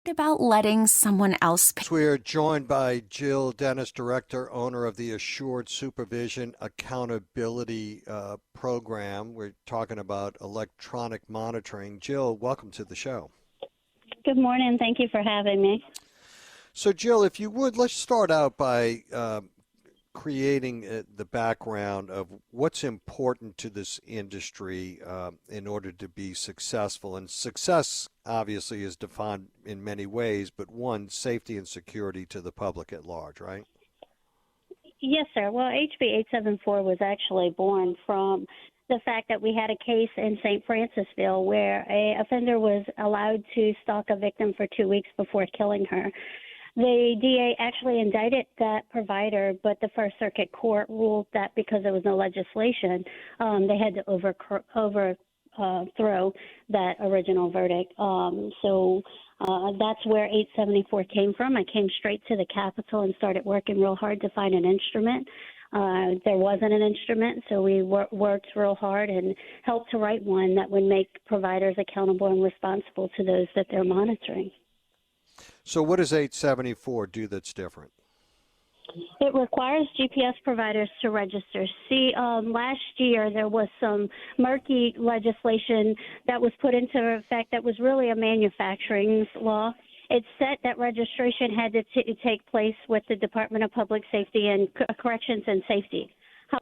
about letting someone else pay. We are joined by Jill Dennis, Director, owner of the Assured Supervision Accountability Program. We're talking about electronic monitoring. Jill, welcome to the show. Good morning. Thank you for having me. So, Jill, if you would, let's start out by creating the background of what's important to this industry in order to be successful. And success, obviously, is defined in many ways, but one, safety and security to the public at large, right? Yes, sir. Well, HB 874 was actually born from the fact that we had a case in St. Francisville where an offender was allowed to stalk a victim for 2 weeks before killing her. The DA actually indicted that provider, but the First Circuit Court ruled that because there was no legislation, they had to overthrow that original verdict. So that's where 874 came from. I came straight to the Capitol and started working real hard to find an instrument. There wasn't an instrument, so we worked real hard and helped to write one that would make providers accountable and responsible to those that they're monitoring. So what does 874 do that's different? It requires GPS providers to register. See, last year there was some murky legislation that was put into effect that was really a manufacturing law. It said that registration had to take place with the Department of Public Safety and Corrections and Safety.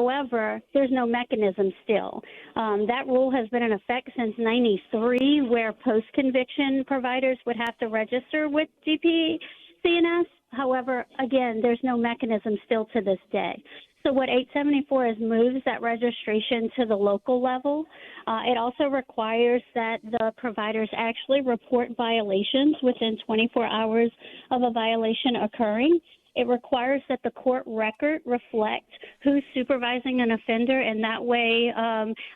However, there's no mechanism still. That rule has been in effect since '93, where post-conviction providers would have to register with DPCNS. However, again, there's no mechanism still to this day. So what 874 is moves that registration to the local level. It also requires that the providers actually report violations within 24 hours of a violation occurring. It requires that the court record reflect who's supervising an offender, and that way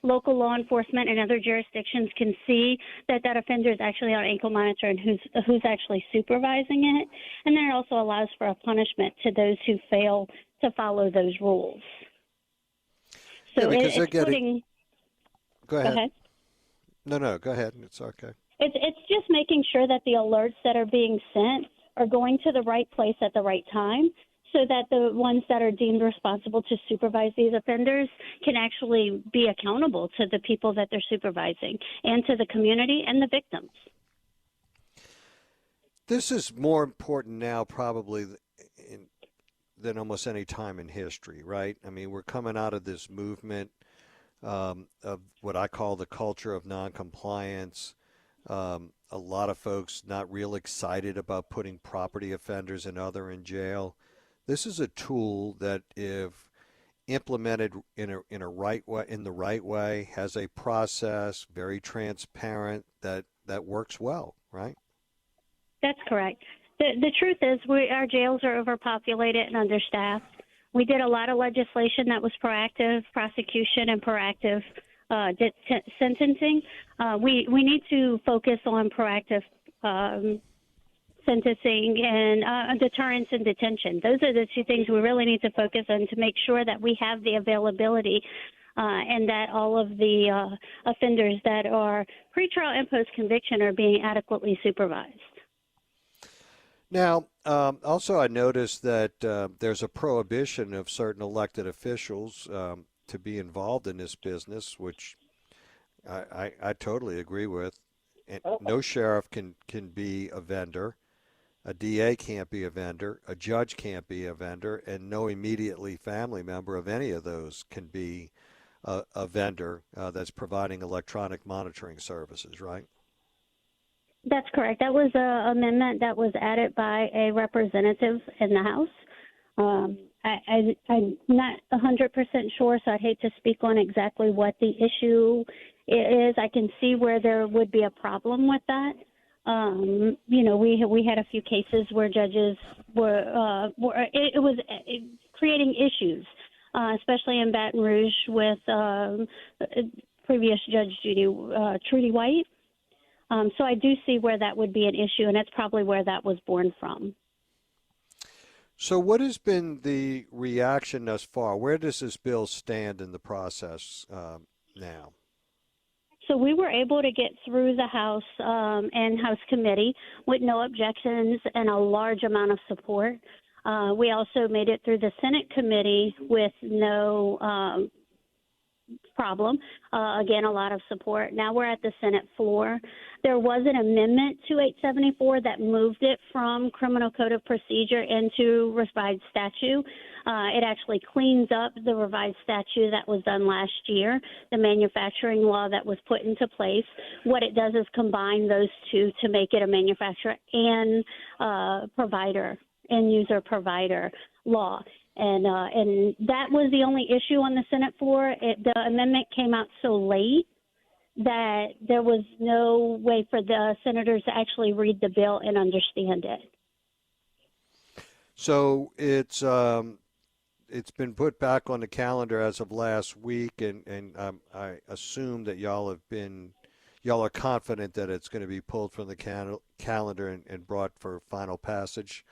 local law enforcement and other jurisdictions can see that that offender is actually on ankle monitor and who's actually supervising it. And then it also allows for a punishment to those who fail to follow those rules. So yeah, because it's putting. Go ahead. Go ahead. No, go ahead. It's okay. It's just making sure that the alerts that are being sent are going to the right place at the right time, so that the ones that are deemed responsible to supervise these offenders can actually be accountable to the people that they're supervising and to the community and the victims. This is more important now probably than almost any time in history, right? I mean, we're coming out of this movement of what I call the culture of noncompliance. A lot of folks not real excited about putting property offenders and other in jail. This is a tool that, if implemented in the right way, has a process, very transparent, that works well, right? That's correct. The truth is, our jails are overpopulated and understaffed. We did a lot of legislation that was proactive prosecution and proactive sentencing. We need to focus on proactive sentencing and deterrence and detention. Those are the two things we really need to focus on to make sure that we have the availability and that all of the offenders that are pretrial and post-conviction are being adequately supervised. Now, also I noticed that there's a prohibition of certain elected officials to be involved in this business, which I totally agree with. And no sheriff can be a vendor. A DA can't be a vendor. A judge can't be a vendor. And no immediately family member of any of those can be a vendor that's providing electronic monitoring services, right? That's correct. That was an amendment that was added by a representative in the House. I'm not 100% sure, so I'd hate to speak on exactly what the issue is. I can see where there would be a problem with that. We had a few cases where judges were creating issues, especially in Baton Rouge with previous Judge Trudy White. So I do see where that would be an issue, and that's probably where that was born from. So what has been the reaction thus far? Where does this bill stand in the process now? So we were able to get through the House and House Committee with no objections and a large amount of support. We also made it through the Senate Committee with no problem. Again, a lot of support. Now we're at the Senate floor. There was an amendment to 874 that moved it from Criminal Code of Procedure into revised statute. It actually cleans up the revised statute that was done last year, the manufacturing law that was put into place. What it does is combine those two to make it a manufacturer and provider, end user provider law. And that was the only issue on the Senate floor. The amendment came out so late that there was no way for the senators to actually read the bill and understand it. So it's been put back on the calendar as of last week, and I assume that y'all are confident that it's going to be pulled from the calendar and brought for final passage.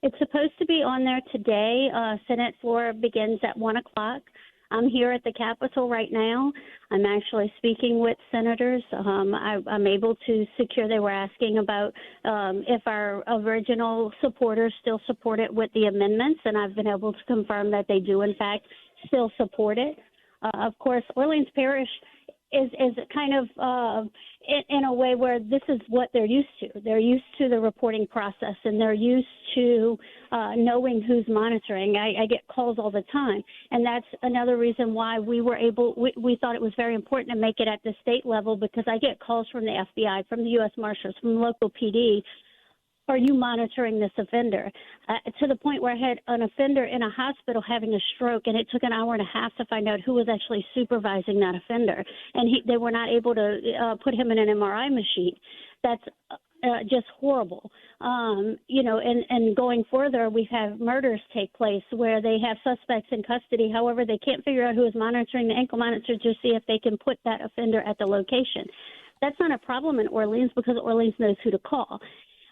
It's supposed to be on there today. Senate floor begins at 1 o'clock. I'm here at the Capitol right now. I'm actually speaking with senators. I'm able to secure. They were asking about if our original supporters still support it with the amendments, and I've been able to confirm that they do, in fact, still support it. Of course, Orleans Parish is kind of in a way where this is what they're used to. They're used to the reporting process, and they're used to knowing who's monitoring. I get calls all the time, and that's another reason why we thought it was very important to make it at the state level, because I get calls from the FBI, from the U.S. Marshals, from the local PD. Are you monitoring this offender? To the point where I had an offender in a hospital having a stroke, and it took an hour and a half to find out who was actually supervising that offender. And they were not able to put him in an MRI machine. That's just horrible. And going further, we've had murders take place where they have suspects in custody. However, they can't figure out who is monitoring the ankle monitor to see if they can put that offender at the location. That's not a problem in Orleans because Orleans knows who to call.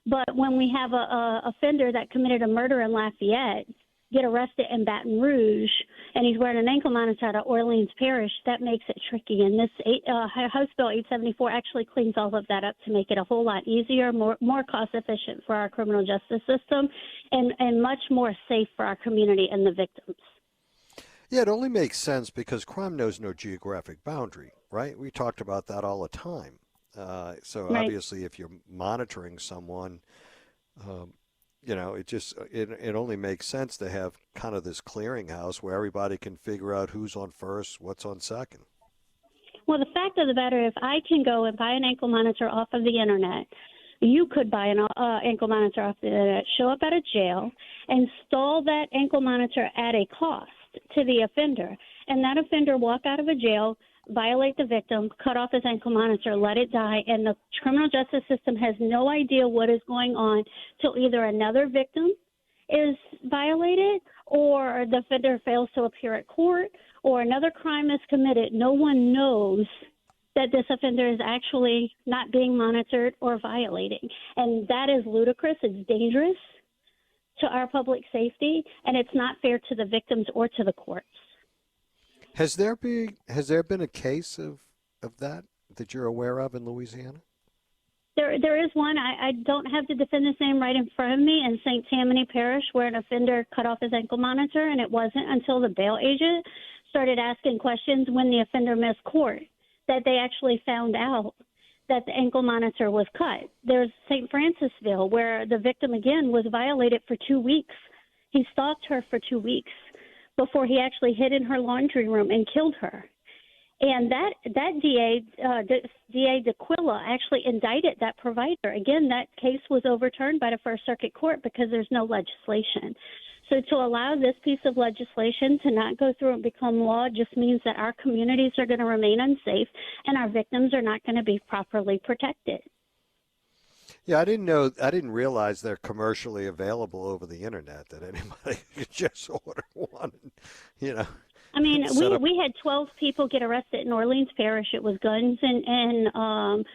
But when we have a offender that committed a murder in Lafayette get arrested in Baton Rouge, and he's wearing an ankle monitor at Orleans Parish, that makes it tricky. And this House Bill 874 actually cleans all of that up to make it a whole lot easier, more cost efficient for our criminal justice system, and much more safe for our community and the victims. Yeah, it only makes sense because crime knows no geographic boundary, right? We talked about that all the time. So right. Obviously, if you're monitoring someone, it only makes sense to have kind of this clearinghouse where everybody can figure out who's on first, what's on second. Well, the fact of the matter, if I can go and buy an ankle monitor off of the internet, you could buy an ankle monitor off the internet, show up at a jail, install that ankle monitor at a cost to the offender, and that offender walk out of a jail, violate the victim, cut off his ankle monitor, let it die, and the criminal justice system has no idea what is going on till either another victim is violated or the offender fails to appear at court or another crime is committed. No one knows that this offender is actually not being monitored or violating. And that is ludicrous. It's dangerous to our public safety, and it's not fair to the victims or to the courts. Has there been a case of that you're aware of in Louisiana? There is one. I don't have the defendant's name right in front of me in St. Tammany Parish where an offender cut off his ankle monitor, and it wasn't until the bail agent started asking questions when the offender missed court that they actually found out that the ankle monitor was cut. There's St. Francisville where the victim, again, was violated for 2 weeks. He stalked her for 2 weeks before he actually hid in her laundry room and killed her. And that DA DeQuilla actually indicted that provider. Again, that case was overturned by the First Circuit Court because there's no legislation. So to allow this piece of legislation to not go through and become law just means that our communities are going to remain unsafe and our victims are not going to be properly protected. Yeah, I didn't realize they're commercially available over the internet, that anybody could just order one, I mean, we had 12 people get arrested in Orleans Parish. It was guns and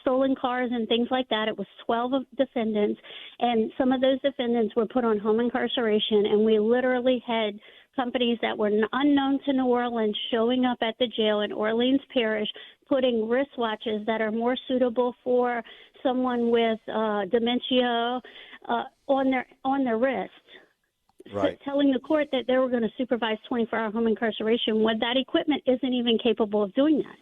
stolen cars and things like that. It was 12 defendants, and some of those defendants were put on home incarceration, and we literally had companies that were unknown to New Orleans showing up at the jail in Orleans Parish, putting wristwatches that are more suitable for someone with dementia on their wrist. Right. Telling the court that they were going to supervise 24-hour home incarceration when that equipment isn't even capable of doing that.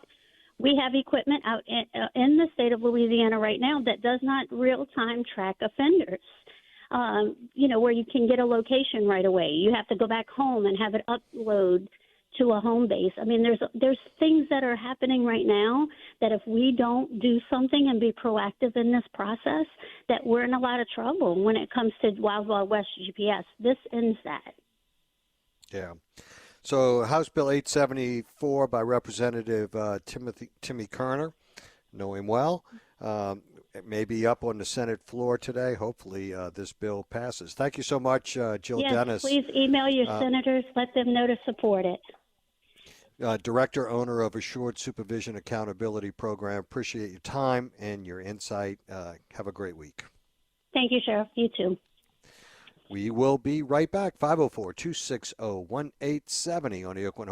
We have equipment out in the state of Louisiana right now that does not real-time track offenders, where you can get a location right away. You have to go back home and have it upload to a home base. I mean, there's things that are happening right now that if we don't do something and be proactive in this process, that we're in a lot of trouble when it comes to Wild Wild West GPS. This ends that. Yeah. So House Bill 874 by Representative Timmy Kerner, know him well. It may be up on the Senate floor today. Hopefully this bill passes. Thank you so much, Jill Dennis. Please email your senators. Let them know to support it. Director, owner of Assured Supervision Accountability Program. Appreciate your time and your insight. Have a great week. Thank you, Sheriff. You too. We will be right back. 504-260-1870 on the Oakland